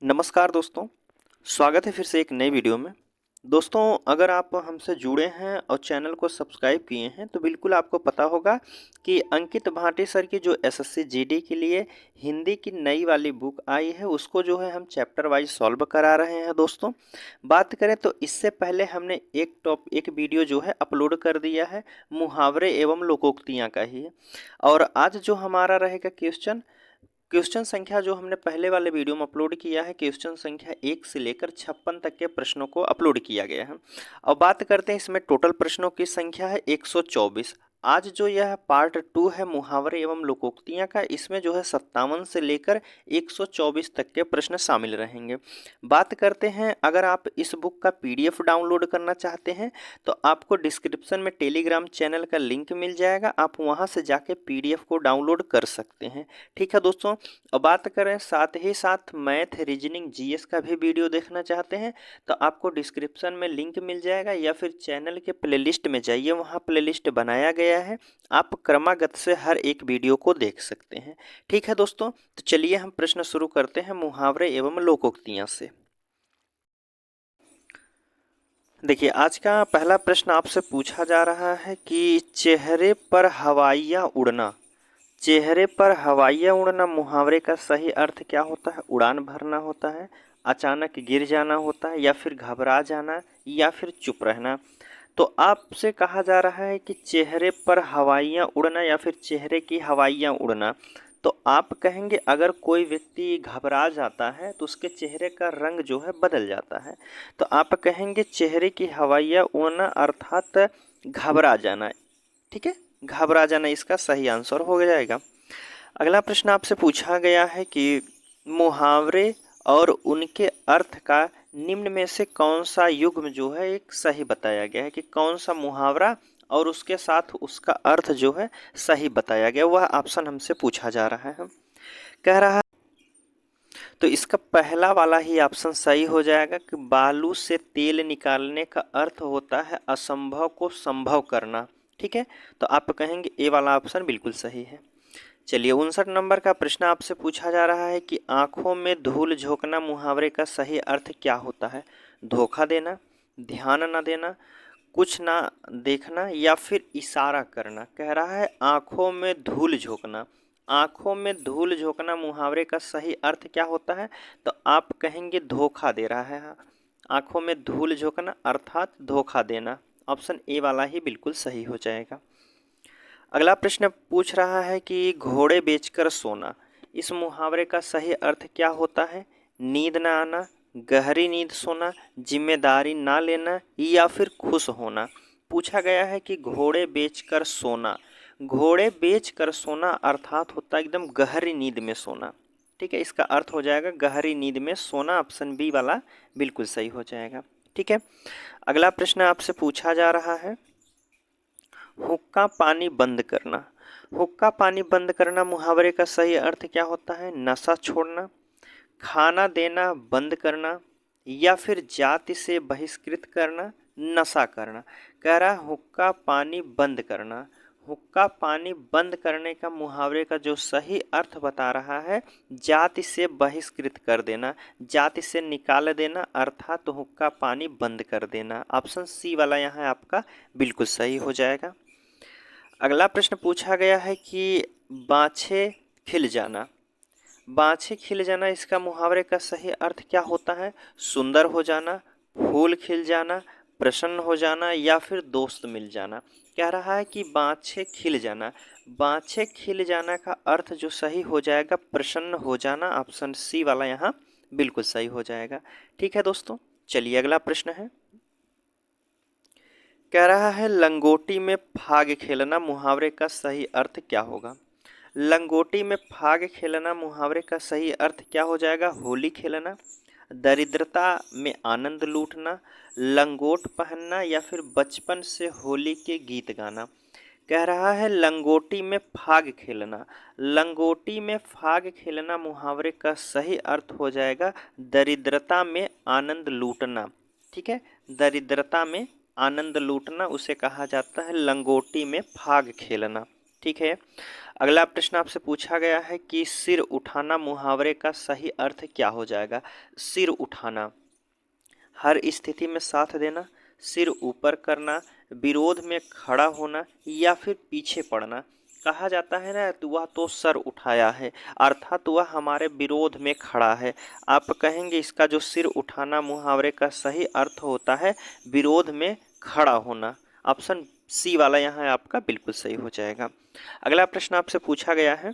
नमस्कार दोस्तों, स्वागत है फिर से एक नई वीडियो में। दोस्तों, अगर आप हमसे जुड़े हैं और चैनल को सब्सक्राइब किए हैं तो बिल्कुल आपको पता होगा कि अंकित भाटी सर की जो एसएससी जीडी के लिए हिंदी की नई वाली बुक आई है उसको जो है हम चैप्टर वाइज सॉल्व करा रहे हैं। दोस्तों, बात करें तो इससे पहले हमने एक वीडियो जो है अपलोड कर दिया है मुहावरे एवं लोकोक्तियाँ का ही है। और आज जो हमारा रहेगा क्वेश्चन संख्या जो हमने पहले वाले वीडियो में अपलोड किया है, क्वेश्चन संख्या 1 से लेकर 56 तक के प्रश्नों को अपलोड किया गया है। अब बात करते हैं, इसमें टोटल प्रश्नों की संख्या है 124। आज जो यह पार्ट 2 है मुहावरे एवं लोकोक्तियां का, इसमें जो है 57 से लेकर 124 तक के प्रश्न शामिल रहेंगे। बात करते हैं, अगर आप इस बुक का पीडीएफ डाउनलोड करना चाहते हैं तो आपको डिस्क्रिप्शन में टेलीग्राम चैनल का लिंक मिल जाएगा, आप वहां से जाके पीडीएफ को डाउनलोड कर सकते हैं। ठीक है दोस्तों, अब बात करें साथ ही साथ मैथ रीजनिंग जीएस का भी वीडियो देखना चाहते हैं तो आपको डिस्क्रिप्शन में लिंक मिल जाएगा या फिर चैनल के प्लेलिस्ट में जाइए, वहाँ प्लेलिस्ट बनाया गया है, आप क्रमागत से हर एक वीडियो को देख सकते हैं। ठीक है दोस्तों, तो चलिए हम प्रश्न शुरू करते हैं मुहावरे एवं लोकोक्तियाँ से। देखिए, आज का पहला प्रश्न आपसे पूछा जा रहा है कि चेहरे पर हवाइयाँ उड़ना, चेहरे पर हवाइयाँ उड़ना मुहावरे का सही अर्थ क्या होता है? उड़ान भरना होता है, अचानक गिर जाना होता है, या फिर घबरा जाना, या फिर चुप रहना। तो आपसे कहा जा रहा है कि चेहरे पर हवाइयाँ उड़ना या फिर चेहरे की हवाइयाँ उड़ना। तो आप कहेंगे अगर कोई व्यक्ति घबरा जाता है तो उसके चेहरे का रंग जो है बदल जाता है। तो आप कहेंगे चेहरे की हवाइयाँ उड़ना अर्थात घबरा जाना। ठीक है, घबरा जाना इसका सही आंसर हो जाएगा। अगला प्रश्न आपसे पूछा गया है कि मुहावरे और उनके अर्थ का निम्न में से कौन सा युग्म जो है एक सही बताया गया है, कि कौन सा मुहावरा और उसके साथ उसका अर्थ जो है सही बताया गया, वह ऑप्शन हमसे पूछा जा रहा है। कह रहा है तो इसका पहला वाला ही ऑप्शन सही हो जाएगा कि बालू से तेल निकालने का अर्थ होता है असंभव को संभव करना। ठीक है, तो आप कहेंगे ए वाला ऑप्शन बिल्कुल सही है। चलिए, 59 नंबर का प्रश्न आपसे पूछा जा रहा है कि आंखों में धूल झोंकना मुहावरे का सही अर्थ क्या होता है? धोखा देना, ध्यान न देना, कुछ ना देखना, या फिर इशारा करना। कह रहा है आंखों में धूल झोंकना, आंखों में धूल झोंकना मुहावरे का सही अर्थ क्या होता है? तो आप कहेंगे धोखा दे रहा है। आंखों में धूल झोंकना अर्थात धोखा देना, ऑप्शन ए वाला ही बिल्कुल सही हो जाएगा। अगला प्रश्न पूछ रहा है कि घोड़े बेचकर सोना, इस मुहावरे का सही अर्थ क्या होता है? नींद ना आना, गहरी नींद सोना, जिम्मेदारी ना लेना, या फिर खुश होना। पूछा गया है कि घोड़े बेचकर सोना, घोड़े बेचकर सोना अर्थात होता है एकदम गहरी नींद में सोना। ठीक है, इसका अर्थ हो जाएगा गहरी नींद में सोना, ऑप्शन बी वाला बिल्कुल सही हो जाएगा। ठीक है, अगला प्रश्न आपसे पूछा जा रहा है हुक्का पानी बंद करना, हुक्का पानी बंद करना मुहावरे का सही अर्थ क्या होता है? नशा छोड़ना, खाना देना बंद करना, या फिर जाति से बहिष्कृत करना, नशा करना। कह रहा है हुक्का पानी बंद करना, हुक्का पानी बंद करने का मुहावरे का जो सही अर्थ बता रहा है जाति से बहिष्कृत कर देना, जाति से निकाल देना, अर्थात तो हुक्का पानी बंद कर देना। ऑप्शन सी वाला यहाँ आपका बिल्कुल सही हो जाएगा। अगला प्रश्न पूछा गया है कि बाछे खिल जाना, बाछे खिल जाना इसका मुहावरे का सही अर्थ क्या होता है? सुंदर हो जाना, फूल खिल जाना, प्रसन्न हो जाना, या फिर दोस्त मिल जाना। कह रहा है कि बाछे खिल जाना, बाछे खिल जाना का अर्थ जो सही हो जाएगा प्रसन्न हो जाना, ऑप्शन सी वाला यहाँ बिल्कुल सही हो जाएगा। ठीक है दोस्तों, चलिए अगला प्रश्न है, कह रहा है लंगोटी में फाग खेलना मुहावरे का सही अर्थ क्या होगा? लंगोटी में फाग खेलना मुहावरे का सही अर्थ क्या हो जाएगा? होली खेलना, दरिद्रता में आनंद लूटना, लंगोट पहनना, या फिर बचपन से होली के गीत गाना। कह रहा है लंगोटी में फाग खेलना, लंगोटी में फाग खेलना मुहावरे का सही अर्थ हो जाएगा दरिद्रता में आनंद लूटना। ठीक है, दरिद्रता में आनंद लूटना उसे कहा जाता है लंगोटी में फाग खेलना। ठीक है, अगला प्रश्न आपसे पूछा गया है कि सिर उठाना मुहावरे का सही अर्थ क्या हो जाएगा। सिर उठाना, हर स्थिति में साथ देना, सिर ऊपर करना, विरोध में खड़ा होना या फिर पीछे पड़ना। कहा जाता है ना, तो वह तो सर उठाया है, अर्थात वह हमारे विरोध में खड़ा है। आप कहेंगे इसका जो सिर उठाना मुहावरे का सही अर्थ होता है विरोध में खड़ा होना। ऑप्शन सी वाला यहाँ आपका बिल्कुल सही हो जाएगा। अगला प्रश्न आपसे पूछा गया है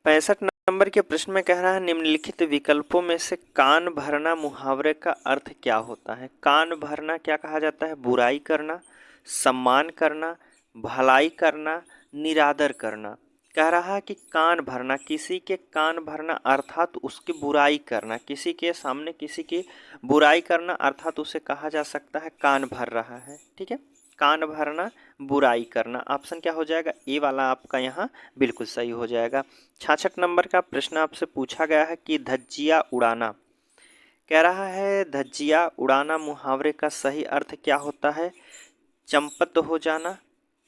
65 नंबर के प्रश्न में कह रहा है निम्नलिखित विकल्पों में से कान भरना मुहावरे का अर्थ क्या होता है। कान भरना क्या कहा जाता है, बुराई करना, सम्मान करना, भलाई करना, निरादर करना। कह रहा है कि कान भरना, किसी के कान भरना अर्थात उसकी बुराई करना, किसी के सामने किसी की बुराई करना अर्थात उसे कहा जा सकता है कान भर रहा है। ठीक है, कान भरना, बुराई करना। ऑप्शन क्या हो जाएगा, ए वाला आपका यहाँ बिल्कुल सही हो जाएगा। 66 नंबर का प्रश्न आपसे पूछा गया है कि धज्जिया उड़ाना। कह रहा है धज्जिया उड़ाना मुहावरे का सही अर्थ क्या होता है। चंपत हो जाना,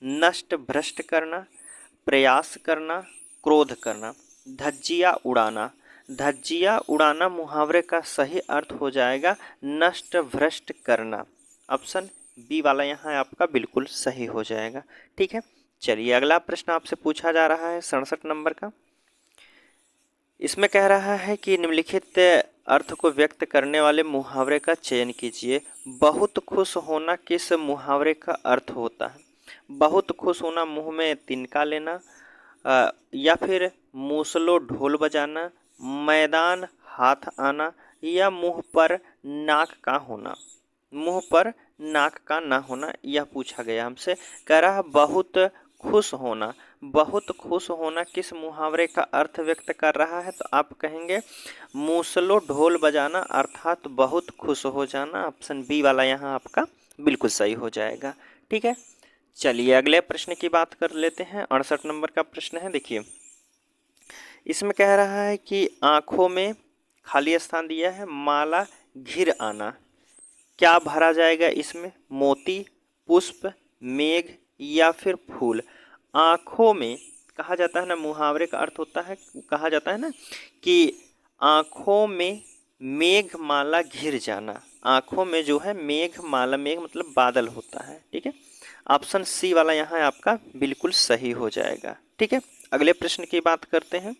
नष्ट भ्रष्ट करना, प्रयास करना, क्रोध करना। धज्जिया उड़ाना, धज्जिया उड़ाना मुहावरे का सही अर्थ हो जाएगा नष्ट भ्रष्ट करना। ऑप्शन बी वाला यहाँ आपका बिल्कुल सही हो जाएगा। ठीक है, चलिए अगला प्रश्न आपसे पूछा जा रहा है 67 नंबर का। इसमें कह रहा है कि निम्नलिखित अर्थ को व्यक्त करने वाले मुहावरे का चयन कीजिए। बहुत खुश होना किस मुहावरे का अर्थ होता है। बहुत खुश होना, मुंह में तिनका लेना, या फिर मूसलो ढोल बजाना, मैदान हाथ आना या मुंह पर नाक का होना। मुंह पर नाक का ना होना यह पूछा गया हमसे। कह रहा बहुत खुश होना, बहुत खुश होना किस मुहावरे का अर्थ व्यक्त कर रहा है, तो आप कहेंगे मूसलो ढोल बजाना अर्थात बहुत खुश हो जाना। ऑप्शन बी वाला यहाँ आपका बिल्कुल सही हो जाएगा। ठीक है, चलिए अगले प्रश्न की बात कर लेते हैं। 68 नंबर का प्रश्न है, देखिए इसमें कह रहा है कि आंखों में खाली स्थान दिया है, माला घिर आना। क्या भरा जाएगा इसमें, मोती, पुष्प, मेघ या फिर फूल। आंखों में कहा जाता है ना, मुहावरे का अर्थ होता है, कहा जाता है ना कि आंखों में मेघ माला घिर जाना। आंखों में जो है मेघ माला, मेघ मतलब बादल होता है। ठीक है, ऑप्शन सी वाला यहाँ आपका बिल्कुल सही हो जाएगा। ठीक है, अगले प्रश्न की बात करते हैं।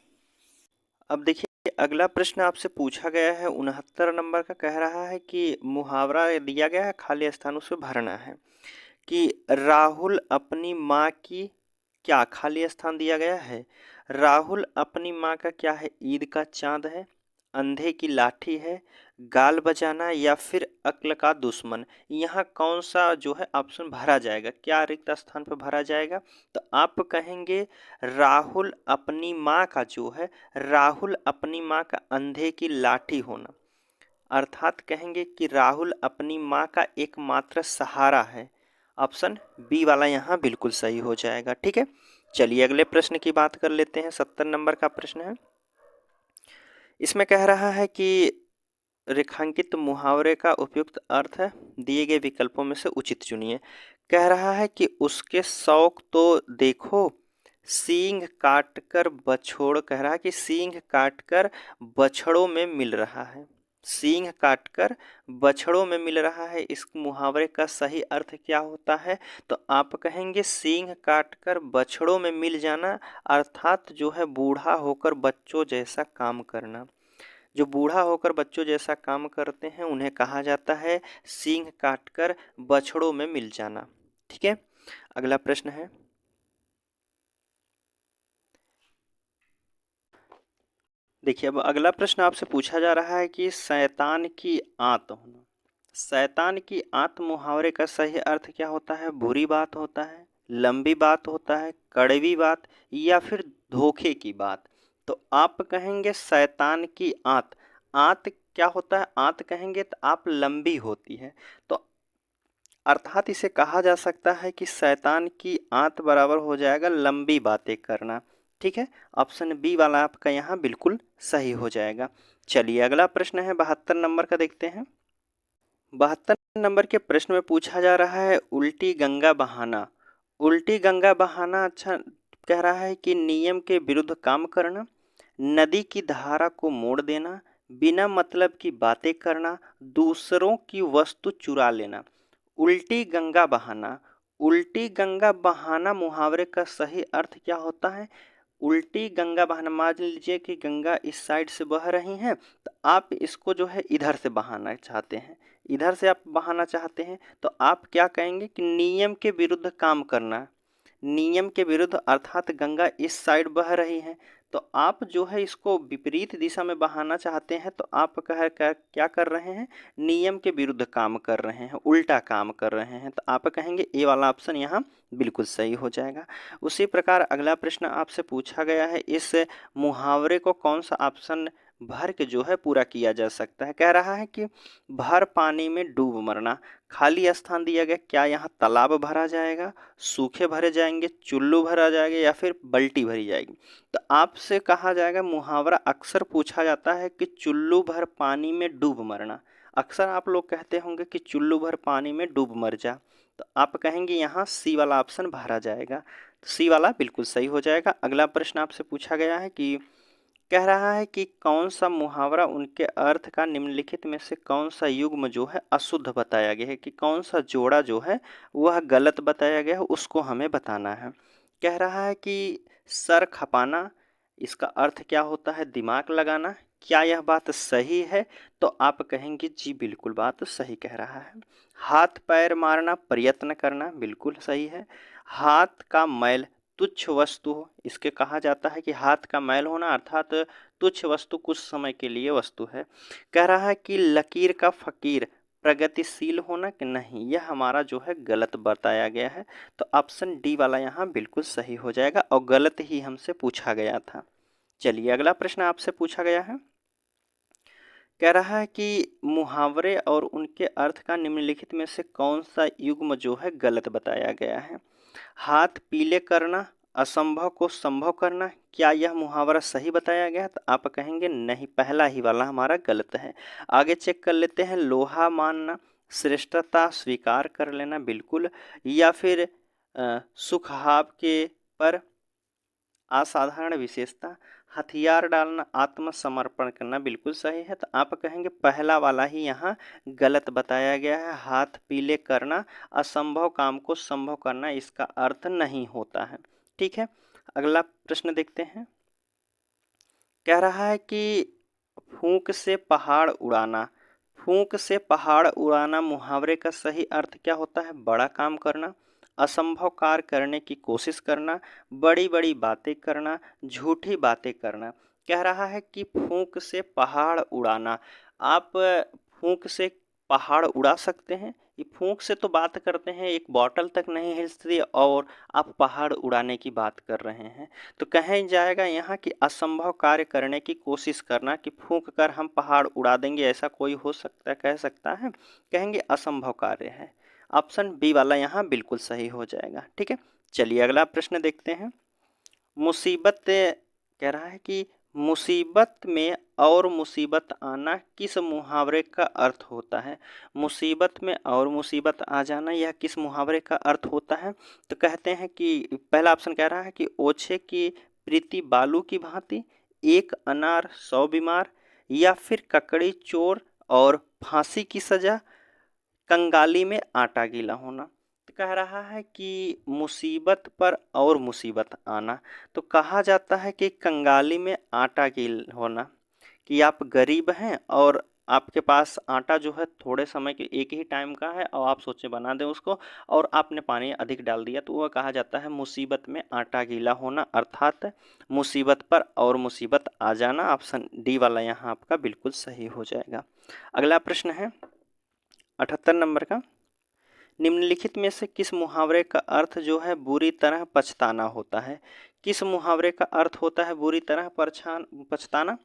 अब देखिए अगला प्रश्न आपसे पूछा गया है 69 नंबर का। कह रहा है कि मुहावरा दिया गया है, खाली स्थान उसे भरना है। कि राहुल अपनी माँ की, क्या खाली स्थान दिया गया है। राहुल अपनी माँ का क्या है, ईद का चांद है, अंधे की लाठी है, गाल बजाना या फिर अक्ल का दुश्मन। यहाँ कौन सा जो है ऑप्शन भरा जाएगा, क्या रिक्त स्थान पर भरा जाएगा, तो आप कहेंगे राहुल अपनी माँ का जो है, राहुल अपनी माँ का अंधे की लाठी होना, अर्थात कहेंगे कि राहुल अपनी माँ का एकमात्र सहारा है। ऑप्शन बी वाला यहाँ बिल्कुल सही हो जाएगा। ठीक है, चलिए अगले प्रश्न की बात कर लेते हैं। 70 नंबर का प्रश्न है। इसमें कह रहा है कि रेखांकित मुहावरे का उपयुक्त अर्थ है, दिए गए विकल्पों में से उचित चुनिए। कह रहा है कि उसके शौक तो देखो, सींग काटकर बछोड़। कह रहा है कि सींग काटकर बछड़ों में मिल रहा है। सींग काटकर बछड़ों में मिल रहा है, इस मुहावरे का सही अर्थ क्या होता है, तो आप कहेंगे सींग काटकर बछड़ों में मिल जाना अर्थात जो है बूढ़ा होकर बच्चों जैसा काम करना। जो बूढ़ा होकर बच्चों जैसा काम करते हैं उन्हें कहा जाता है सींग काटकर बछड़ों में मिल जाना। ठीक है, अगला प्रश्न है। देखिए अब अगला प्रश्न आपसे पूछा जा रहा है कि शैतान की आंत होना। शैतान की आंत मुहावरे का सही अर्थ क्या होता है, बुरी बात होता है, लंबी बात होता है, कड़वी बात या फिर धोखे की बात। तो आप कहेंगे शैतान की आंत। आंत क्या होता है, आंत कहेंगे तो आप लंबी होती है, तो अर्थात इसे कहा जा सकता है कि शैतान की आंत बराबर हो जाएगा लंबी बातें करना। ठीक है, ऑप्शन बी वाला आपका यहाँ बिल्कुल सही हो जाएगा। चलिए अगला प्रश्न है 72 नंबर का, देखते हैं। 72 नंबर के प्रश्न में पूछा जा रहा है उल्टी गंगा बहाना उल्टी गंगा बहाना अच्छा कह रहा है कि नियम के विरुद्ध काम करना, नदी की धारा को मोड़ देना, बिना मतलब की बातें करना, दूसरों की वस्तु चुरा लेना। उल्टी गंगा बहाना, उल्टी गंगा बहाना मुहावरे का सही अर्थ क्या होता है? उल्टी गंगा बहाना, मान लीजिए कि गंगा इस साइड से बह रही हैं, तो आप इसको जो है इधर से बहाना चाहते हैं, इधर से आप बहाना चाहते हैं, तो आप क्या कहेंगे कि नियम के विरुद्ध काम करना। नियम के विरुद्ध अर्थात गंगा इस साइड बह रही है, तो आप जो है इसको विपरीत दिशा में बहाना चाहते हैं, तो आप क्या कर रहे हैं? नियम के विरुद्ध काम कर रहे हैं, उल्टा काम कर रहे हैं, तो आप कहेंगे ए वाला ऑप्शन यहाँ बिल्कुल सही हो जाएगा। उसी प्रकार अगला प्रश्न आपसे पूछा गया है, इस मुहावरे को कौन सा ऑप्शन भर के जो है पूरा किया जा सकता है? कह रहा है कि भर पानी में डूब मरना, खाली स्थान दिया गया, क्या यहाँ तालाब भरा जाएगा, सूखे भरे जाएंगे, चुल्लू भरा जाएगा या फिर बल्टी भरी जाएगी? तो आपसे कहा जाएगा, मुहावरा अक्सर पूछा जाता है कि चुल्लू भर पानी में डूब मरना। अक्सर आप लोग कहते होंगे कि चुल्लू भर पानी में डूब मर जा, तो आप कहेंगे यहाँ सी वाला ऑप्शन भरा जाएगा, तो सी वाला बिल्कुल सही हो जाएगा। अगला प्रश्न आपसे पूछा गया है कि कह रहा है कि कौन सा मुहावरा उनके अर्थ का निम्नलिखित में से कौन सा युग्म जो है अशुद्ध बताया गया है, कि कौन सा जोड़ा जो है वह गलत बताया गया है, उसको हमें बताना है। कह रहा है कि सर खपाना, इसका अर्थ क्या होता है? दिमाग लगाना। क्या यह बात सही है? तो आप कहेंगे जी बिल्कुल बात सही कह रहा है। हाथ पैर मारना, प्रयत्न करना, बिल्कुल सही है। हाथ का मैल तुच्छ वस्तु हो, इसके कहा जाता है कि हाथ का मैल होना अर्थात तुच्छ वस्तु कुछ समय के लिए वस्तु है। कह रहा है कि लकीर का फकीर, प्रगतिशील होना कि नहीं, यह हमारा जो है गलत बताया गया है, तो ऑप्शन डी वाला यहाँ बिल्कुल सही हो जाएगा और गलत ही हमसे पूछा गया था। चलिए अगला प्रश्न आपसे पूछा गया है, कह रहा है कि मुहावरे और उनके अर्थ का निम्नलिखित में से कौन सा युग्म जो है गलत बताया गया है? हाथ पीले करना, असंभव को संभव करना, क्या यह मुहावरा सही बताया गया है? तो आप कहेंगे नहीं, पहला ही वाला हमारा गलत है। आगे चेक कर लेते हैं, लोहा मानना, श्रेष्ठता स्वीकार कर लेना, बिल्कुल, या फिर सुखहाव के पर असाधारण विशेषता, हथियार डालना, आत्मसमर्पण करना, बिल्कुल सही है। तो आप कहेंगे पहला वाला ही यहाँ गलत बताया गया है, हाथ पीले करना, असंभव काम को संभव करना, इसका अर्थ नहीं होता है। ठीक है, अगला प्रश्न देखते हैं। कह रहा है कि फूंक से पहाड़ उड़ाना, फूंक से पहाड़ उड़ाना मुहावरे का सही अर्थ क्या होता है? बड़ा काम करना, असंभव कार्य करने की कोशिश करना, बड़ी बड़ी बातें करना, झूठी बातें करना। कह रहा है कि फूंक से पहाड़ उड़ाना, आप फूंक से पहाड़ उड़ा सकते हैं? ये फूंक से तो बात करते हैं, एक बॉटल तक नहीं हिलती और आप पहाड़ उड़ाने की बात कर रहे हैं। तो कहीं जाएगा यहाँ कि असंभव कार्य करने की कोशिश करना, कि फूंक कर हम पहाड़ उड़ा देंगे, ऐसा कोई हो सकता है, कह सकता है? कहेंगे असंभव कार्य है। ऑप्शन बी वाला यहाँ बिल्कुल सही हो जाएगा। ठीक है, चलिए अगला प्रश्न देखते हैं। मुसीबत कह रहा है कि मुसीबत में और मुसीबत आना किस मुहावरे का अर्थ होता है? मुसीबत में और मुसीबत आ जाना यह किस मुहावरे का अर्थ होता है? तो कहते हैं कि पहला ऑप्शन कह रहा है कि ओछे की प्रीति बालू की भांति, एक अनार 100 बीमार, या फिर ककड़ी चोर और फांसी की सजा, कंगाली में आटा गीला होना। तो कह रहा है कि मुसीबत पर और मुसीबत आना, तो कहा जाता है कि कंगाली में आटा गील होना, कि आप गरीब हैं और आपके पास आटा जो है थोड़े समय के एक ही टाइम का है और आप सोचे बना दें उसको, और आपने पानी अधिक डाल दिया, तो वह कहा जाता है मुसीबत में आटा गीला होना, अर्थात मुसीबत पर और मुसीबत आ जाना। ऑप्शन डी वाला यहाँ आपका बिल्कुल सही हो जाएगा। अगला प्रश्न है 78 नंबर का, निम्नलिखित में से किस मुहावरे का अर्थ जो है बुरी तरह पछताना होता है? किस मुहावरे का अर्थ होता है बुरी तरह पछताना?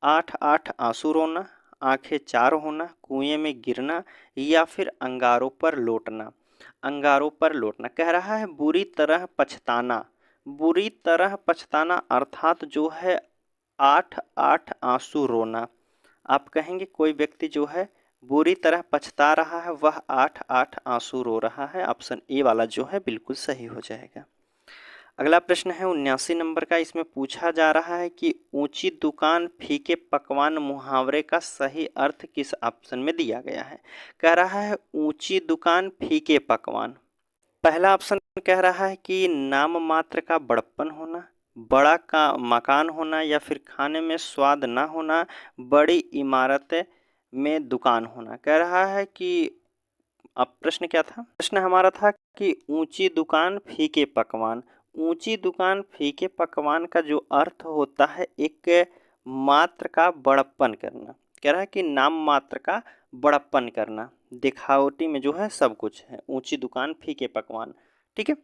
8 आंसू रोना, आंखें चार होना, कुएं में गिरना, या फिर अंगारों पर लौटना। अंगारों पर लौटना कह रहा है बुरी तरह पछताना, बुरी तरह पछताना अर्थात जो है 8 आंसू रोना। आप कहेंगे कोई व्यक्ति जो है बुरी तरह पछता रहा है, वह 8-8 आंसू रो रहा है। ऑप्शन ए वाला जो है बिल्कुल सही हो जाएगा। अगला प्रश्न है 79 नंबर का। इसमें पूछा जा रहा है कि ऊंची दुकान फीके पकवान मुहावरे का सही अर्थ किस ऑप्शन में दिया गया है। कह रहा है ऊंची दुकान फीके पकवान। पहला ऑप्शन कह रहा है कि नाम मात्र का बड़प्पन होना, बड़ा का मकान होना, या फिर खाने में स्वाद ना होना, बड़ी इमारत में दुकान होना। कह रहा है कि अब प्रश्न क्या था? प्रश्न हमारा था कि ऊंची दुकान फीके पकवान। ऊंची दुकान फीके पकवान का जो अर्थ होता है एक मात्र का बड़प्पन करना। कह रहा है कि नाम मात्र का बड़प्पन करना, दिखावटी में जो है सब कुछ है। ऊंची दुकान फीके पकवान। ठीक है।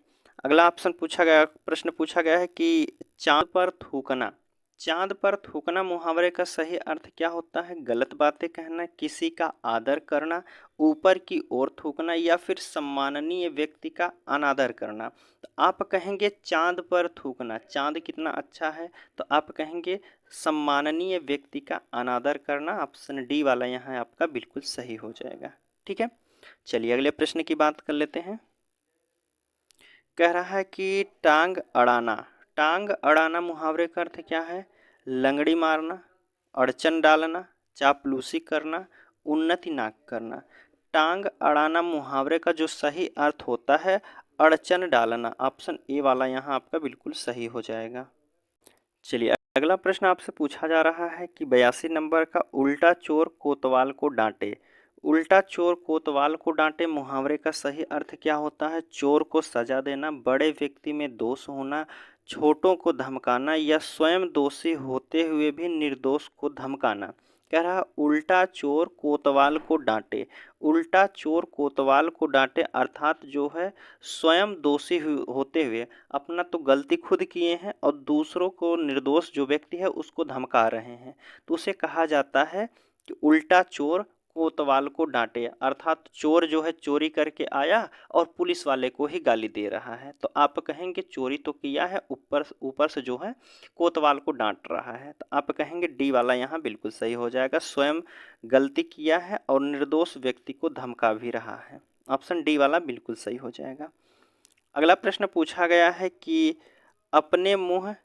अगला ऑप्शन पूछा गया, प्रश्न पूछा गया है कि चांद पर थूकना। चांद पर थूकना मुहावरे का सही अर्थ क्या होता है? गलत बातें कहना, किसी का आदर करना, ऊपर की ओर थूकना, या फिर सम्माननीय व्यक्ति का अनादर करना। तो आप कहेंगे चांद पर थूकना, चांद कितना अच्छा है, तो आप कहेंगे सम्माननीय व्यक्ति का अनादर करना। ऑप्शन डी वाला यहाँ आपका बिल्कुल सही हो जाएगा। ठीक है। चलिए अगले प्रश्न की बात कर लेते हैं। कह रहा है कि टांग अड़ाना। टांग अड़ाना मुहावरे का अर्थ क्या है? लंगड़ी मारना, अड़चन डालना, चापलूसी करना, उन्नति ना करना। टांग अड़ाना मुहावरे का जो सही अर्थ होता है अड़चन डालना। ऑप्शन ए वाला यहाँ आपका बिल्कुल सही हो जाएगा। चलिए अगला प्रश्न आपसे पूछा जा रहा है कि 82 नंबर का, उल्टा चोर कोतवाल को डांटे। उल्टा चोर कोतवाल को डांटे मुहावरे का सही अर्थ क्या होता है? चोर को सजा देना, बड़े व्यक्ति में दोष होना, छोटों को धमकाना, या स्वयं दोषी होते हुए भी निर्दोष को धमकाना। कह रहा उल्टा चोर कोतवाल को डांटे। उल्टा चोर कोतवाल को डांटे अर्थात जो है स्वयं दोषी होते हुए अपना तो गलती खुद किए हैं और दूसरों को, निर्दोष जो व्यक्ति है उसको धमका रहे हैं, तो उसे कहा जाता है कि उल्टा चोर कोतवाल को डांटे। अर्थात चोर जो है चोरी करके आया और पुलिस वाले को ही गाली दे रहा है, तो आप कहेंगे चोरी तो किया है, ऊपर ऊपर से जो है कोतवाल को डांट रहा है, तो आप कहेंगे डी वाला यहाँ बिल्कुल सही हो जाएगा। स्वयं गलती किया है और निर्दोष व्यक्ति को धमका भी रहा है। ऑप्शन डी वाला बिल्कुल सही हो जाएगा। अगला प्रश्न पूछा गया है कि अपने मुंह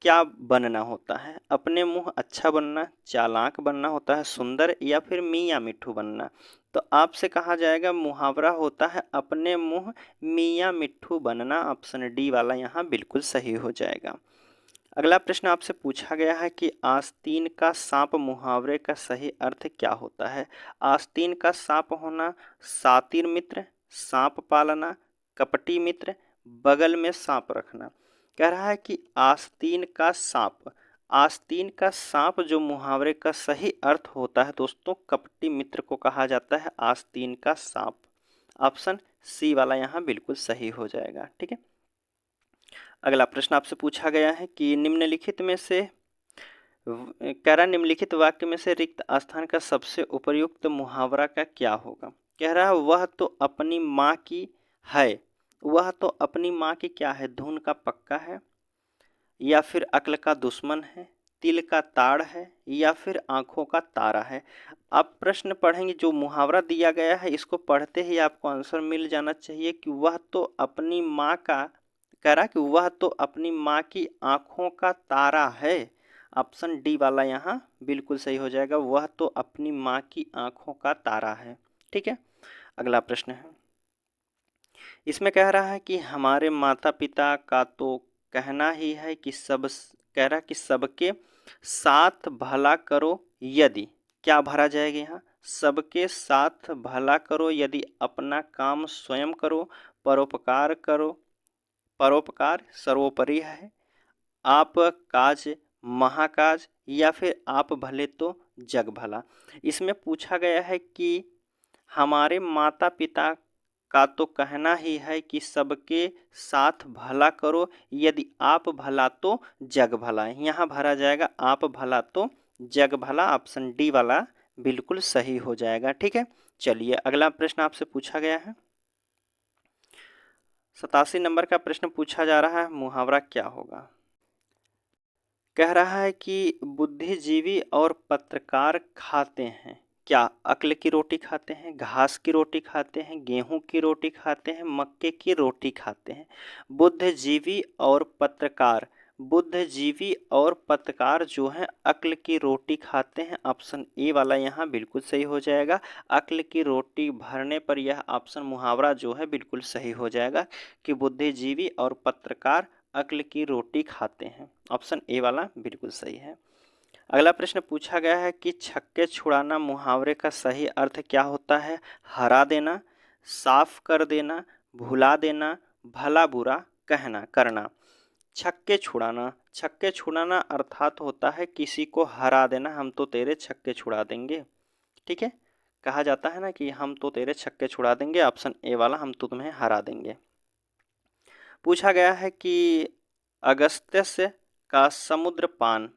क्या बनना होता है? अपने मुंह अच्छा बनना, चालाक बनना होता है, सुंदर, या फिर मियाँ मिट्ठू बनना। तो आपसे कहा जाएगा मुहावरा होता है अपने मुंह मियाँ मिट्ठू बनना। ऑप्शन डी वाला यहाँ बिल्कुल सही हो जाएगा। अगला प्रश्न आपसे पूछा गया है कि आस्तीन का सांप मुहावरे का सही अर्थ क्या होता है? आस्तीन का सांप होना, सातिर मित्र, सांप पालना, कपटी मित्र, बगल में सांप रखना। कह रहा है कि आस्तीन का सांप। आस्तीन का सांप जो मुहावरे का सही अर्थ होता है दोस्तों, कपटी मित्र को कहा जाता है आस्तीन का सांप। ऑप्शन सी वाला यहाँ बिल्कुल सही हो जाएगा। ठीक है। अगला प्रश्न आपसे पूछा गया है कि निम्नलिखित में से कह रहा निम्नलिखित वाक्य में से रिक्त स्थान का सबसे उपयुक्त मुहावरा का क्या होगा? कह रहा वह तो अपनी माँ की है। वह तो अपनी माँ की क्या है? धुन का पक्का है, या फिर अक्ल का दुश्मन है, तिल का ताड़ है, या फिर आंखों का तारा है। आप प्रश्न पढ़ेंगे, जो मुहावरा दिया गया है इसको पढ़ते ही आपको आंसर मिल जाना चाहिए कि वह तो अपनी माँ का, कह रहा कि वह तो अपनी माँ की आंखों का तारा है। ऑप्शन डी वाला यहाँ बिल्कुल सही हो जाएगा, वह तो अपनी माँ की आंखों का तारा है। ठीक है। अगला प्रश्न है, इसमें कह रहा है कि हमारे माता पिता का तो कहना ही है कि कह रहा कि सबके साथ भला करो यदि, क्या भरा जाएगा यहाँ? सबके साथ भला करो यदि अपना काम स्वयं करो, परोपकार करो, परोपकार सर्वोपरि है, आप काज महाकाज, या फिर आप भले तो जग भला। इसमें पूछा गया है कि हमारे माता पिता का तो कहना ही है कि सबके साथ भला करो यदि आप भला तो जग भला। यहाँ भरा जाएगा आप भला तो जग भला। ऑप्शन डी वाला बिल्कुल सही हो जाएगा। ठीक है। चलिए अगला प्रश्न आपसे पूछा गया है, 87 नंबर का प्रश्न पूछा जा रहा है, मुहावरा क्या होगा? कह रहा है कि बुद्धिजीवी और पत्रकार खाते हैं, क्या अक्ल की रोटी खाते हैं, घास की रोटी खाते हैं, गेहूं की रोटी खाते हैं, मक्के की रोटी खाते हैं? बुद्धिजीवी और पत्रकार, बुद्धिजीवी और पत्रकार जो हैं अक्ल की रोटी खाते हैं। ऑप्शन ए वाला यहाँ बिल्कुल सही हो जाएगा। अक्ल की रोटी भरने पर यह ऑप्शन मुहावरा जो है बिल्कुल सही हो जाएगा कि बुद्धिजीवी और पत्रकार अक्ल की रोटी खाते हैं। ऑप्शन ए वाला बिल्कुल सही है। अगला प्रश्न पूछा गया है कि छक्के छुड़ाना मुहावरे का सही अर्थ क्या होता है? हरा देना, साफ कर देना, भुला देना, भला बुरा कहना करना। छक्के छुड़ाना, छक्के छुड़ाना अर्थात होता है किसी को हरा देना, हम तो तेरे छक्के छुड़ा देंगे। ठीक है, कहा जाता है ना कि हम तो तेरे छक्के छुड़ा देंगे। ऑप्शन ए वाला हम तो तुम्हें हरा देंगे। पूछा गया है कि अगस्त्य का समुद्र पान,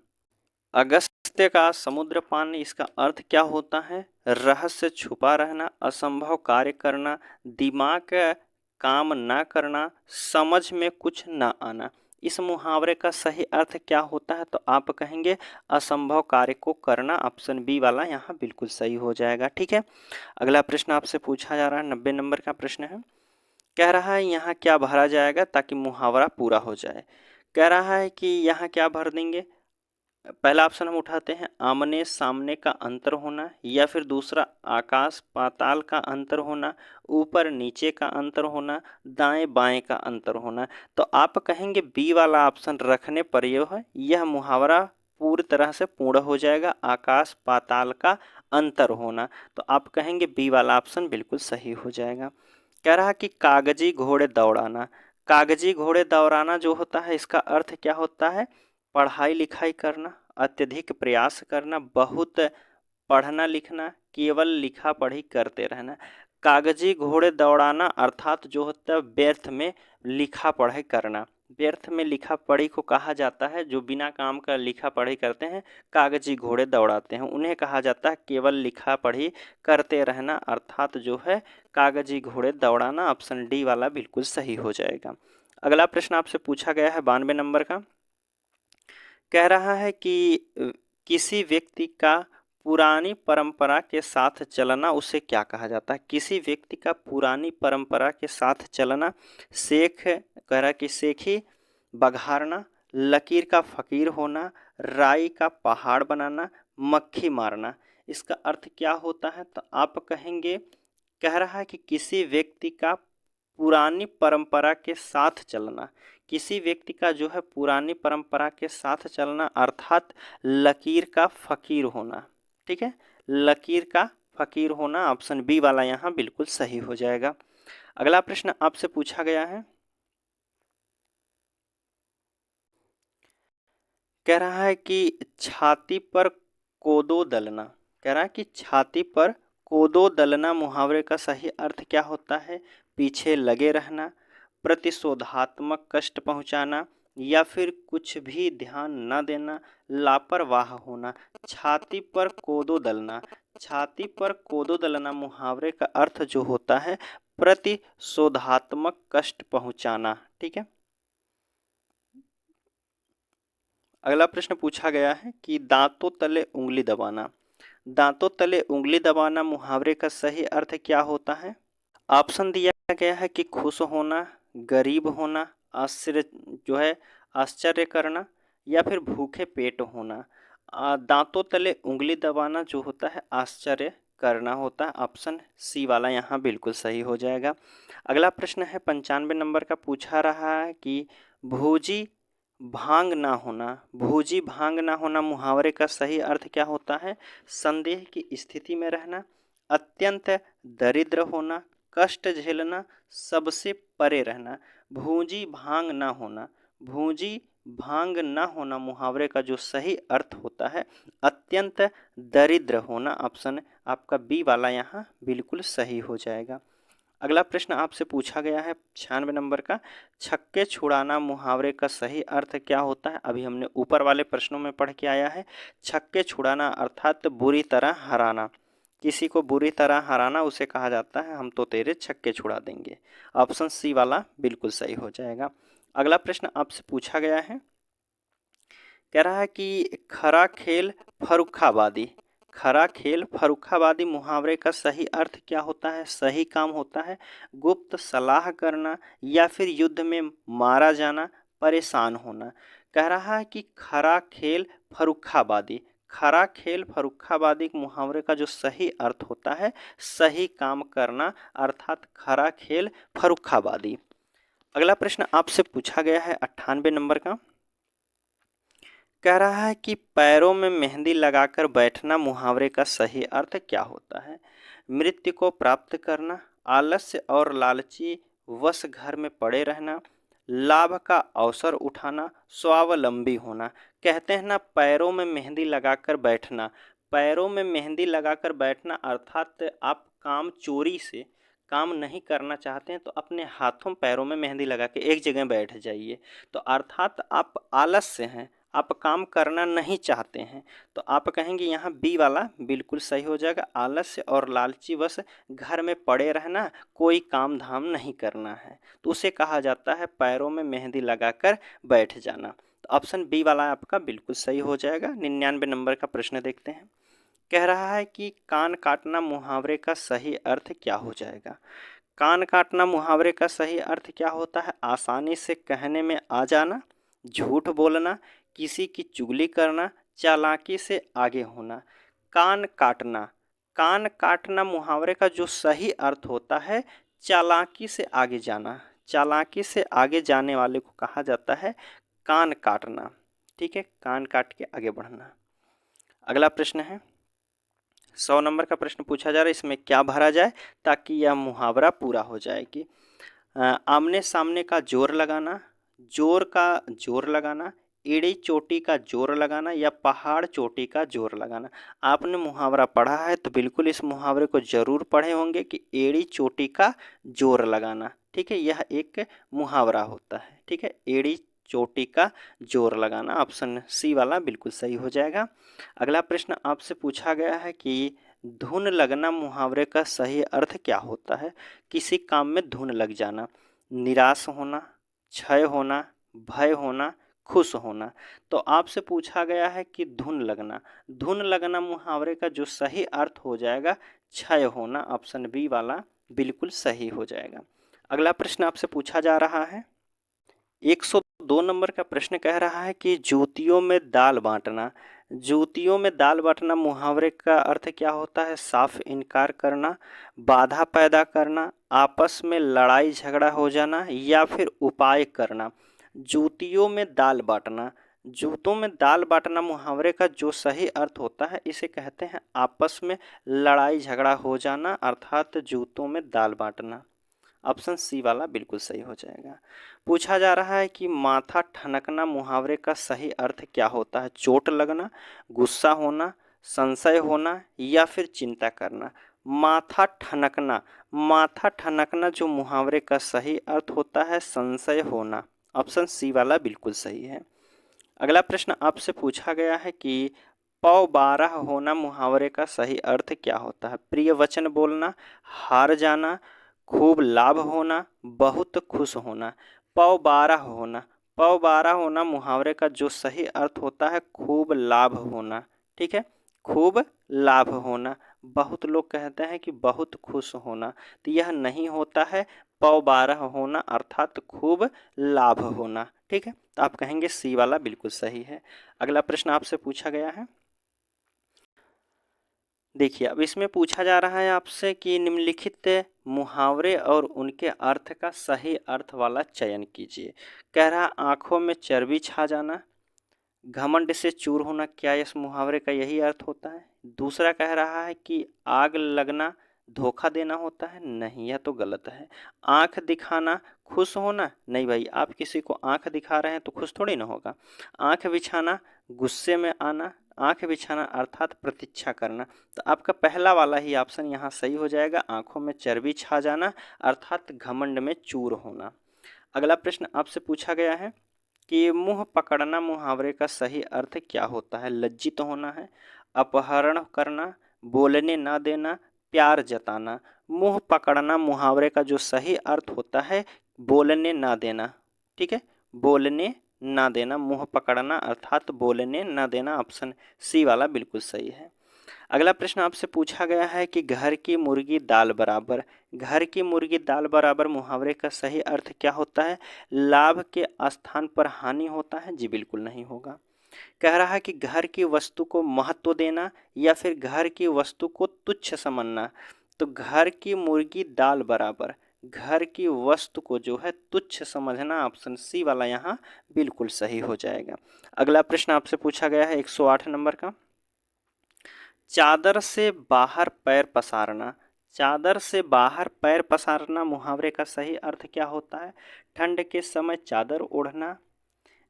अगस्त्य का समुद्र पान, इसका अर्थ क्या होता है? रहस्य छुपा रहना, असंभव कार्य करना, दिमाग काम ना करना, समझ में कुछ ना आना। इस मुहावरे का सही अर्थ क्या होता है? तो आप कहेंगे असंभव कार्य को करना। ऑप्शन बी वाला यहाँ बिल्कुल सही हो जाएगा। ठीक है, अगला प्रश्न आपसे पूछा जा रहा है, 90 नंबर का प्रश्न है। कह रहा है यहाँ क्या भरा जाएगा ताकि मुहावरा पूरा हो जाए? कह रहा है कि यहाँ क्या भर देंगे? पहला ऑप्शन हम उठाते हैं, आमने सामने का अंतर होना, या फिर दूसरा आकाश पाताल का अंतर होना, ऊपर नीचे का अंतर होना, दाएं बाएं का अंतर होना। तो आप कहेंगे बी वाला ऑप्शन रखने पर यह मुहावरा पूरी तरह से पूर्ण हो जाएगा, आकाश पाताल का अंतर होना। तो आप कहेंगे बी वाला ऑप्शन बिल्कुल सही हो जाएगा। कह रहा कि कागजी घोड़े दौड़ाना, कागजी घोड़े दौड़ाना जो होता है इसका अर्थ क्या होता है? पढ़ाई लिखाई करना, अत्यधिक प्रयास करना, बहुत पढ़ना लिखना, केवल लिखा पढ़ी करते रहना। कागजी घोड़े दौड़ाना अर्थात जो होता है व्यर्थ में लिखा पढ़ाई करना। व्यर्थ में लिखा पढ़ी को कहा जाता है जो बिना काम का लिखा पढ़ी करते हैं, कागजी घोड़े दौड़ाते हैं, उन्हें कहा जाता है केवल लिखा पढ़ी करते रहना, अर्थात जो है कागजी घोड़े दौड़ाना। ऑप्शन डी वाला बिल्कुल सही हो जाएगा। अगला प्रश्न आपसे पूछा गया है 92 नंबर का। कह रहा है कि किसी व्यक्ति का पुरानी परंपरा के साथ चलना उसे क्या कहा जाता है? किसी व्यक्ति का पुरानी परंपरा के साथ चलना, शेख कह रहा कि शेखी बघारना, लकीर का फकीर होना, राई का पहाड़ बनाना, मक्खी मारना। इसका अर्थ क्या होता है? तो आप कहेंगे, कह रहा है कि किसी व्यक्ति का पुरानी परंपरा के साथ चलना, किसी व्यक्ति का जो है पुरानी परंपरा के साथ चलना अर्थात लकीर का फकीर होना। ठीक है, लकीर का फकीर होना। ऑप्शन बी वाला यहाँ बिल्कुल सही हो जाएगा। अगला प्रश्न आपसे पूछा गया है, कह रहा है कि छाती पर कोदो दलना, कह रहा है कि छाती पर कोदो दलना मुहावरे का सही अर्थ क्या होता है? पीछे लगे रहना, प्रतिशोधात्मक कष्ट पहुंचाना, या फिर कुछ भी ध्यान न देना, लापरवाह होना। छाती पर कोदो दलना, छाती पर कोदो दलना मुहावरे का अर्थ जो होता है प्रतिशोधात्मक कष्ट पहुंचाना। ठीक है, अगला प्रश्न पूछा गया है कि दांतों तले उंगली दबाना, दांतों तले उंगली दबाना मुहावरे का सही अर्थ क्या होता है? ऑप्शन दिया गया है कि खुश होना, गरीब होना, आश्चर्य जो है आश्चर्य करना, या फिर भूखे पेट होना। दांतों तले उंगली दबाना जो होता है आश्चर्य करना होता है। ऑप्शन सी वाला यहाँ बिल्कुल सही हो जाएगा। अगला प्रश्न है 95 नंबर का, पूछा रहा है कि भूजी भांग ना होना, भूजी भांग ना होना मुहावरे का सही अर्थ क्या होता है? संदेह की स्थिति में रहना, अत्यंत दरिद्र होना, कष्ट झेलना, सबसे परे रहना। भूजी भांग ना होना, भूजी भांग ना होना मुहावरे का जो सही अर्थ होता है अत्यंत दरिद्र होना। ऑप्शन आपका बी वाला यहाँ बिल्कुल सही हो जाएगा। अगला प्रश्न आपसे पूछा गया है 96 नंबर का, छक्के छुड़ाना मुहावरे का सही अर्थ क्या होता है? अभी हमने ऊपर वाले प्रश्नों में पढ़ के आया है। छक्के छुड़ाना अर्थात बुरी तरह हराना, किसी को बुरी तरह हराना उसे कहा जाता है हम तो तेरे छक्के छुड़ा देंगे। ऑप्शन सी वाला बिल्कुल सही हो जाएगा। अगला प्रश्न आपसे पूछा गया है, कह रहा है कि खरा खेल फरुखाबादी, खरा खेल फर्रुखाबादी मुहावरे का सही अर्थ क्या होता है? सही काम होता है, गुप्त सलाह करना या फिर युद्ध में मारा जाना, परेशान होना। कह रहा है कि खरा खेल फर्रुखाबादी, खरा खेल फर्रुखाबादी के मुहावरे का जो सही अर्थ होता है सही काम करना, अर्थात खरा खेल फर्रुखाबादी। अगला प्रश्न आपसे पूछा गया है 98 नंबर का। कह रहा है कि पैरों में मेहंदी लगाकर बैठना मुहावरे का सही अर्थ क्या होता है? मृत्यु को प्राप्त करना, आलस्य और लालची वश घर में पड़े रहना, लाभ का अवसर उठाना, स्वावलंबी होना। कहते हैं ना, पैरों में मेहंदी लगाकर बैठना। पैरों में मेहंदी लगाकर बैठना अर्थात आप काम चोरी से काम नहीं करना चाहते हैं तो अपने हाथों पैरों में मेहंदी लगा के एक जगह बैठ जाइए। तो अर्थात आप आलस्य हैं, आप काम करना नहीं चाहते हैं, तो आप कहेंगे यहाँ बी वाला बिल्कुल सही हो जाएगा। आलस्य और लालची वश घर में पड़े रहना, कोई काम धाम नहीं करना है, तो उसे कहा जाता है पैरों में मेहंदी लगाकर बैठ जाना। तो ऑप्शन बी वाला आपका बिल्कुल सही हो जाएगा। 99 नंबर का प्रश्न देखते हैं। कह रहा है कि कान काटना मुहावरे का सही अर्थ क्या हो जाएगा? कान काटना मुहावरे का सही अर्थ क्या होता है? आसानी से कहने में आ जाना, झूठ बोलना, किसी की चुगली करना, चालाकी से आगे होना। कान काटना, कान काटना मुहावरे का जो सही अर्थ होता है चालाकी से आगे जाना, चालाकी से आगे जाने वाले को कहा जाता है कान काटना। ठीक है, कान काट के आगे बढ़ना। अगला प्रश्न है 100 नंबर का प्रश्न पूछा जा रहा है, इसमें क्या भरा जाए ताकि यह मुहावरा पूरा हो जाए कि आमने सामने का जोर लगाना, जोर का जोर लगाना, एड़ी चोटी का जोर लगाना या पहाड़ चोटी का जोर लगाना। आपने मुहावरा पढ़ा है तो बिल्कुल इस मुहावरे को जरूर पढ़े होंगे कि एड़ी चोटी का जोर लगाना। ठीक है, यह एक मुहावरा होता है। ठीक है, एड़ी चोटी का जोर लगाना, ऑप्शन सी वाला बिल्कुल सही हो जाएगा। अगला प्रश्न आपसे पूछा गया है कि धुन लगना मुहावरे का सही अर्थ क्या होता है? किसी काम में धुन लग जाना, निराश होना, क्षय होना, भय होना, खुश होना। तो आपसे पूछा गया है कि धुन लगना, धुन लगना मुहावरे का जो सही अर्थ हो जाएगा क्षय होना, ऑप्शन बी वाला बिल्कुल सही हो जाएगा। अगला प्रश्न आपसे पूछा जा रहा है 102 नंबर का प्रश्न कह रहा है कि जूतियों में दाल बांटना, जूतियों में दाल बांटना मुहावरे का अर्थ क्या होता है? साफ इनकार करना, बाधा पैदा करना, आपस में लड़ाई झगड़ा हो जाना या फिर उपाय करना। जूतियों में दाल बांटना, जूतों में दाल बांटना मुहावरे का जो सही अर्थ होता है इसे कहते हैं आपस में लड़ाई झगड़ा हो जाना, अर्थात जूतों में दाल बांटना। ऑप्शन सी वाला बिल्कुल सही हो जाएगा। पूछा जा रहा है कि माथा ठनकना मुहावरे का सही अर्थ क्या होता है? चोट लगना, गुस्सा होना, संशय होना या फिर चिंता करना। माथा ठनकना, माथा ठनकना जो मुहावरे का सही अर्थ होता है संशय होना, ऑप्शन सी वाला बिल्कुल सही है। अगला प्रश्न आपसे पूछा गया है कि पौ बारह होना मुहावरे का सही अर्थ क्या होता है? प्रिय वचन बोलना, हार जाना, खूब लाभ होना, बहुत खुश होना। पौ बारह होना, पौ बारह होना मुहावरे का जो सही अर्थ होता है खूब लाभ होना। ठीक है, खूब लाभ होना। बहुत लोग कहते हैं कि बहुत खुश होना, तो यह नहीं होता है पौ बारह होना अर्थात खूब लाभ होना। ठीक है, तो आप कहेंगे सी वाला बिल्कुल सही है। अगला प्रश्न आपसे पूछा गया है, देखिए अब इसमें पूछा जा रहा है आपसे कि निम्नलिखित मुहावरे और उनके अर्थ का सही अर्थ वाला चयन कीजिए। कह रहा आंखों में चर्बी छा जाना, घमंड से चूर होना, क्या इस मुहावरे का यही अर्थ होता है? दूसरा कह रहा है कि आग लगना धोखा देना होता है, नहीं यह तो गलत है। आंख दिखाना खुश होना, नहीं भाई आप किसी को आंख दिखा रहे हैं तो खुश थोड़ी ना होगा। आंख बिछाना गुस्से में आना, आंख बिछाना अर्थात प्रतीक्षा करना। तो आपका पहला वाला ही ऑप्शन यहाँ सही हो जाएगा, आंखों में चर्बी छा जाना अर्थात घमंड में चूर होना। अगला प्रश्न आपसे पूछा गया है कि मुंह पकड़ना मुहावरे का सही अर्थ क्या होता है? लज्जित होना है, अपहरण करना, बोलने ना देना, प्यार जताना। मुंह पकड़ना मुहावरे का जो सही अर्थ होता है बोलने ना देना। ठीक है, बोलने ना देना, मुंह पकड़ना अर्थात बोलने ना देना, ऑप्शन सी वाला बिल्कुल सही है। अगला प्रश्न आपसे पूछा गया है कि घर की मुर्गी दाल बराबर। घर की मुर्गी दाल बराबर मुहावरे का सही अर्थ क्या होता है? लाभ के स्थान पर हानि होता है? जी बिल्कुल नहीं होगा। कह रहा है कि घर की वस्तु को महत्व देना या फिर घर की वस्तु को तुच्छ समझना। तो घर की मुर्गी दाल बराबर, घर की वस्तु को जो है तुच्छ समझना, ऑप्शन सी वाला यहाँ बिल्कुल सही हो जाएगा। अगला प्रश्न आपसे पूछा गया है 108 नंबर का। चादर से बाहर पैर पसारना। चादर से बाहर पैर पसारना मुहावरे का सही अर्थ क्या होता है? ठंड के समय चादर ओढ़ना,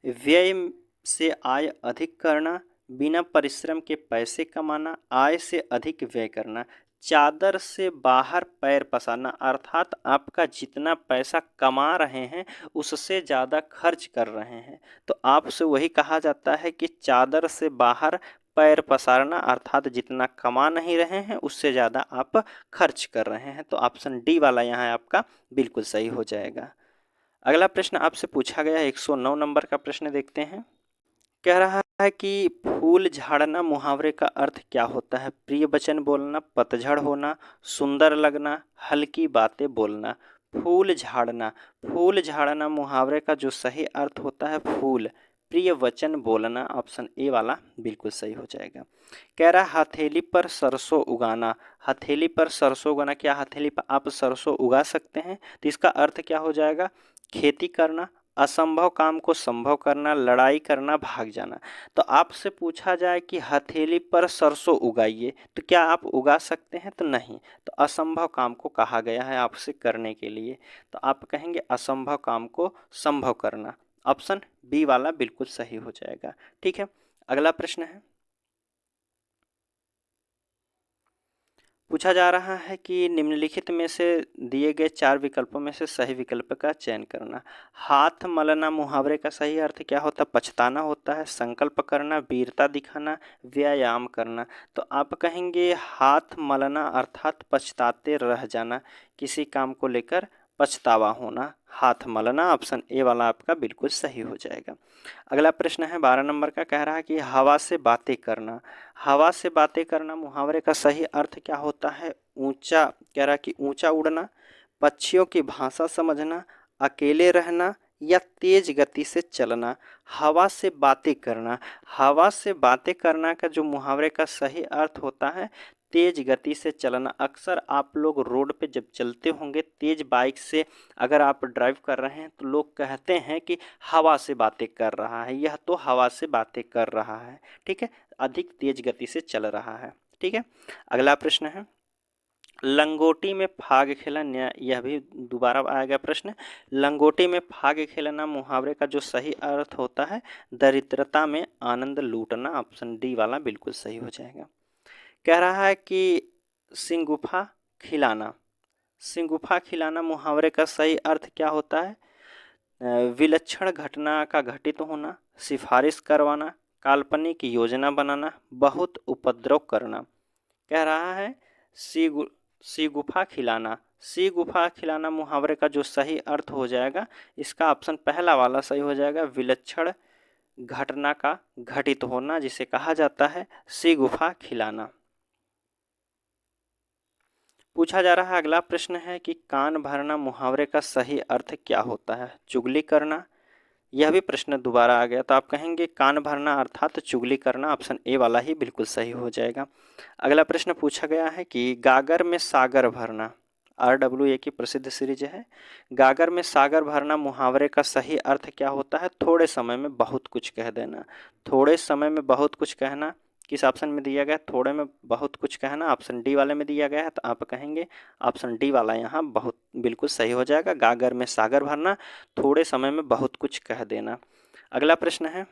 व्यय से आय अधिक करना, बिना परिश्रम के पैसे कमाना, आय से अधिक व्यय करना। चादर से बाहर पैर पसारना अर्थात आपका जितना पैसा कमा रहे हैं उससे ज़्यादा खर्च कर रहे हैं, तो आपसे वही कहा जाता है कि चादर से बाहर पैर पसारना, अर्थात जितना कमा नहीं रहे हैं उससे ज़्यादा आप खर्च कर रहे हैं। तो ऑप्शन डी वाला यहाँ आपका बिल्कुल सही हो जाएगा। अगला प्रश्न आपसे पूछा गया 109 नंबर का प्रश्न देखते हैं। कह रहा है कि फूल झाड़ना मुहावरे का अर्थ क्या होता है? प्रिय वचन बोलना, पतझड़ होना, सुंदर लगना, हल्की बातें बोलना। फूल झाड़ना, फूल झाड़ना मुहावरे का जो सही अर्थ होता है फूल प्रिय वचन बोलना, ऑप्शन ए वाला बिल्कुल सही हो जाएगा। कह रहा है हथेली पर सरसों उगाना। हथेली पर सरसों उगाना, क्या हथेली पर आप सरसों उगा सकते हैं? तो इसका अर्थ क्या हो जाएगा? खेती करना, असंभव काम को संभव करना, लड़ाई करना, भाग जाना। तो आपसे पूछा जाए कि हथेली पर सरसों उगाइए, तो क्या आप उगा सकते हैं? तो नहीं, तो असंभव काम को कहा गया है आपसे करने के लिए, तो आप कहेंगे असंभव काम को संभव करना। ऑप्शन बी वाला बिल्कुल सही हो जाएगा। ठीक है, अगला प्रश्न है, पूछा जा रहा है कि निम्नलिखित में से दिए गए 4 विकल्पों में से सही विकल्प का चयन करना। हाथ मलना मुहावरे का सही अर्थ क्या होता है? पछताना होता है, संकल्प करना, वीरता दिखाना, व्यायाम करना। तो आप कहेंगे हाथ मलना अर्थात पछताते रह जाना, किसी काम को लेकर पछतावा होना, हाथ मलना, ऑप्शन ए वाला आपका बिल्कुल सही हो जाएगा। अगला प्रश्न है 12 नंबर का। कह रहा है कि हवा से बातें करना। हवा से बातें करना मुहावरे का सही अर्थ क्या होता है? ऊंचा, कह रहा है कि ऊंचा उड़ना, पक्षियों की भाषा समझना, अकेले रहना या तेज गति से चलना। हवा से बातें करना, हवा से बातें करना का जो मुहावरे का सही अर्थ होता है तेज गति से चलना। अक्सर आप लोग रोड पे जब चलते होंगे तेज बाइक से, अगर आप ड्राइव कर रहे हैं तो लोग कहते हैं कि हवा से बातें कर रहा है, यह तो हवा से बातें कर रहा है। ठीक है, अधिक तेज गति से चल रहा है। ठीक है, अगला प्रश्न है लंगोटी में फाग खेलना। यह भी दोबारा आएगा प्रश्न। लंगोटी में फाग खेलना मुहावरे का जो सही अर्थ होता है दरिद्रता में आनंद लूटना, ऑप्शन डी वाला बिल्कुल सही हो जाएगा। कह रहा है कि सिंगुफा खिलाना। सिंगुफा खिलाना मुहावरे का सही अर्थ क्या होता है? विलक्षण घटना का घटित होना, सिफारिश करवाना, काल्पनिक योजना बनाना, बहुत उपद्रव करना। कह रहा है सी गुफा खिलाना। सी गुफा खिलाना मुहावरे का जो सही अर्थ हो जाएगा इसका ऑप्शन पहला वाला सही हो जाएगा, विलक्षण घटना का घटित होना जिसे कहा जाता है सी गुफा खिलाना। पूछा जा रहा है अगला प्रश्न है कि कान भरना मुहावरे का सही अर्थ क्या होता है? चुगली करना। यह भी प्रश्न दोबारा आ गया, तो आप कहेंगे कान भरना अर्थात चुगली करना, ऑप्शन ए वाला ही बिल्कुल सही हो जाएगा। अगला प्रश्न पूछा गया है कि गागर में सागर भरना। RWA की प्रसिद्ध सीरीज है। गागर में सागर भरना मुहावरे का सही अर्थ क्या होता है? थोड़े समय में बहुत कुछ कह देना। थोड़े समय में बहुत कुछ कहना किस ऑप्शन में दिया गया? थोड़े में बहुत कुछ कहना, ऑप्शन डी वाले में दिया गया है, तो आप कहेंगे ऑप्शन डी वाला यहाँ बहुत बिल्कुल सही हो जाएगा। गागर में सागर भरना, थोड़े समय में बहुत कुछ कह देना। अगला प्रश्न है,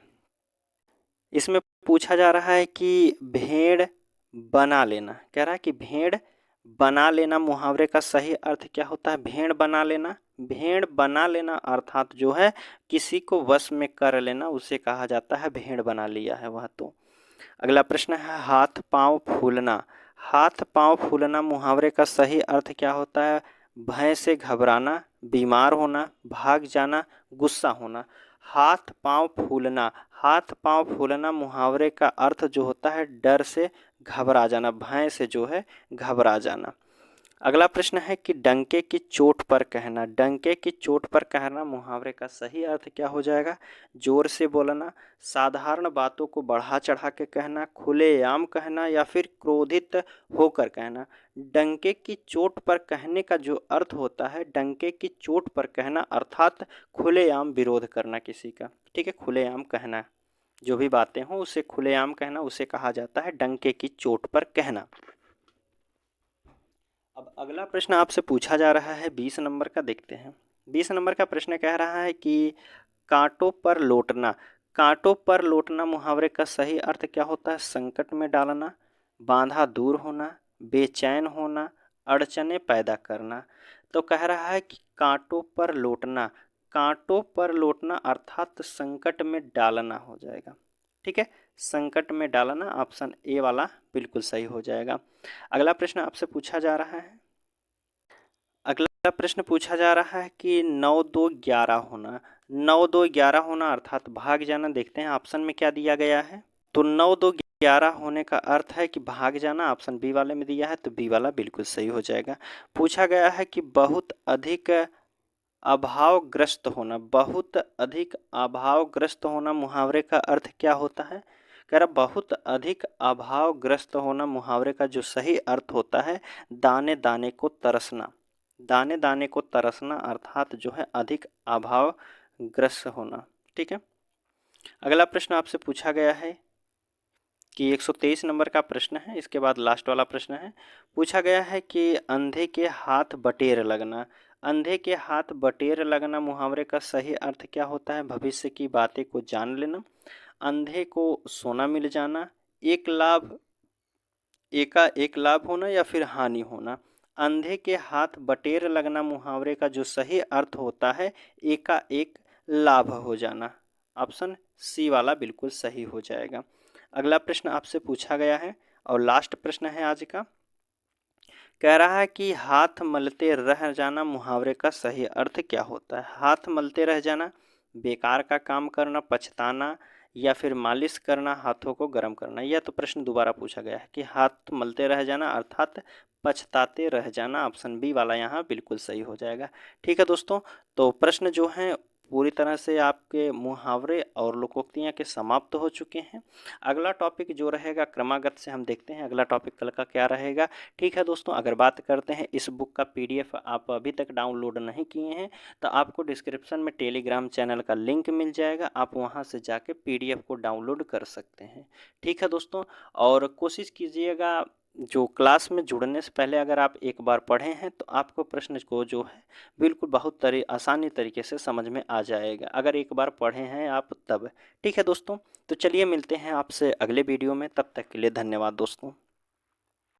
इसमें पूछा जा रहा है कि भेड़ बना लेना। कह रहा है कि भेड़ बना लेना मुहावरे का सही अर्थ क्या होता है? भेड़ बना लेना, भेड़ बना लेना अर्थात जो है किसी को वश में कर लेना, उसे कहा जाता है भेड़ बना लिया है वह तो। अगला प्रश्न है हाथ पांव फूलना। हाथ पांव फूलना मुहावरे का सही अर्थ क्या होता है? भय से घबराना, बीमार होना, भाग जाना, गुस्सा होना। हाथ पांव फूलना, हाथ पांव फूलना मुहावरे का अर्थ जो होता है डर से घबरा जाना, भय से जो है घबरा जाना। अगला प्रश्न है कि डंके की चोट पर कहना, डंके की चोट पर कहना मुहावरे का सही अर्थ क्या हो जाएगा? जोर से बोलना, साधारण बातों को बढ़ा चढ़ा के कहना, खुलेआम कहना या फिर क्रोधित होकर कहना। डंके की चोट पर कहने का जो अर्थ होता है, डंके की चोट पर कहना अर्थात खुलेआम विरोध करना किसी का, ठीक है, खुलेआम कहना, जो भी बातें हों उसे खुलेआम कहना, उसे कहा जाता है डंके की चोट पर कहना। अब अगला प्रश्न आपसे पूछा जा रहा है 20 नंबर का, देखते हैं। 20 नंबर का प्रश्न कह रहा है कि कांटों पर लौटना, कांटों पर लौटना मुहावरे का सही अर्थ क्या होता है? संकट में डालना, बांधा दूर होना, बेचैन होना, अड़चने पैदा करना। तो कह रहा है कि कांटों पर लौटना, कांटों पर लौटना अर्थात संकट में डालना हो जाएगा, ठीक है, संकट में डालना, ऑप्शन ए वाला बिल्कुल सही हो जाएगा। अगला प्रश्न आपसे पूछा जा रहा है, अगला प्रश्न पूछा जा रहा है कि 9 2 11 होना, 9 2 11 होना अर्थात भाग जाना। देखते हैं ऑप्शन में क्या दिया गया है। तो 9 2 11 होने का अर्थ है कि भाग जाना, ऑप्शन बी वाले में दिया है, तो बी वाला बिल्कुल सही हो जाएगा। पूछा गया है कि बहुत अधिक अभावग्रस्त होना, बहुत अधिक अभावग्रस्त होना मुहावरे का अर्थ क्या होता है? कह रहा बहुत अधिक अभावग्रस्त होना मुहावरे का जो सही अर्थ होता है दाने दाने को तरसना, दाने दाने को तरसना अर्थात जो है अधिक अभावग्रस्त होना, ठीक है। अगला प्रश्न आपसे पूछा गया है कि 123 नंबर का प्रश्न है, इसके बाद लास्ट वाला प्रश्न है। पूछा गया है कि अंधे के हाथ बटेर लगना, अंधे के हाथ बटेर लगना मुहावरे का सही अर्थ क्या होता है? भविष्य की बातें को जान लेना, अंधे को सोना मिल जाना, एक लाभ, एका एक लाभ होना या फिर हानि होना। अंधे के हाथ बटेर लगना मुहावरे का जो सही अर्थ होता है एका एक लाभ हो जाना, ऑप्शन सी वाला बिल्कुल सही हो जाएगा। अगला प्रश्न आपसे पूछा गया है और लास्ट प्रश्न है आज का, कह रहा है कि हाथ मलते रह जाना मुहावरे का सही अर्थ क्या होता है? हाथ मलते रह जाना, बेकार का काम करना, पछताना या फिर मालिश करना, हाथों को गर्म करना। यह तो प्रश्न दोबारा पूछा गया है कि हाथ मलते रह जाना अर्थात पछताते रह जाना, ऑप्शन बी वाला यहाँ बिल्कुल सही हो जाएगा। ठीक है दोस्तों, तो प्रश्न जो हैं पूरी तरह से आपके मुहावरे और लोकोक्तियाँ के समाप्त हो चुके हैं। अगला टॉपिक जो रहेगा क्रमागत से हम देखते हैं अगला टॉपिक कल का क्या रहेगा। ठीक है दोस्तों, अगर बात करते हैं इस बुक का पीडीएफ आप अभी तक डाउनलोड नहीं किए हैं तो आपको डिस्क्रिप्शन में टेलीग्राम चैनल का लिंक मिल जाएगा, आप वहां से जाके पीडीएफ को डाउनलोड कर सकते हैं। ठीक है दोस्तों, और कोशिश कीजिएगा जो क्लास में जुड़ने से पहले अगर आप एक बार पढ़े हैं तो आपको प्रश्न को जो है बिल्कुल बहुत आसानी तरीके से समझ में आ जाएगा, अगर एक बार पढ़े हैं आप तब। ठीक है दोस्तों, तो चलिए मिलते हैं आपसे अगले वीडियो में, तब तक के लिए धन्यवाद दोस्तों।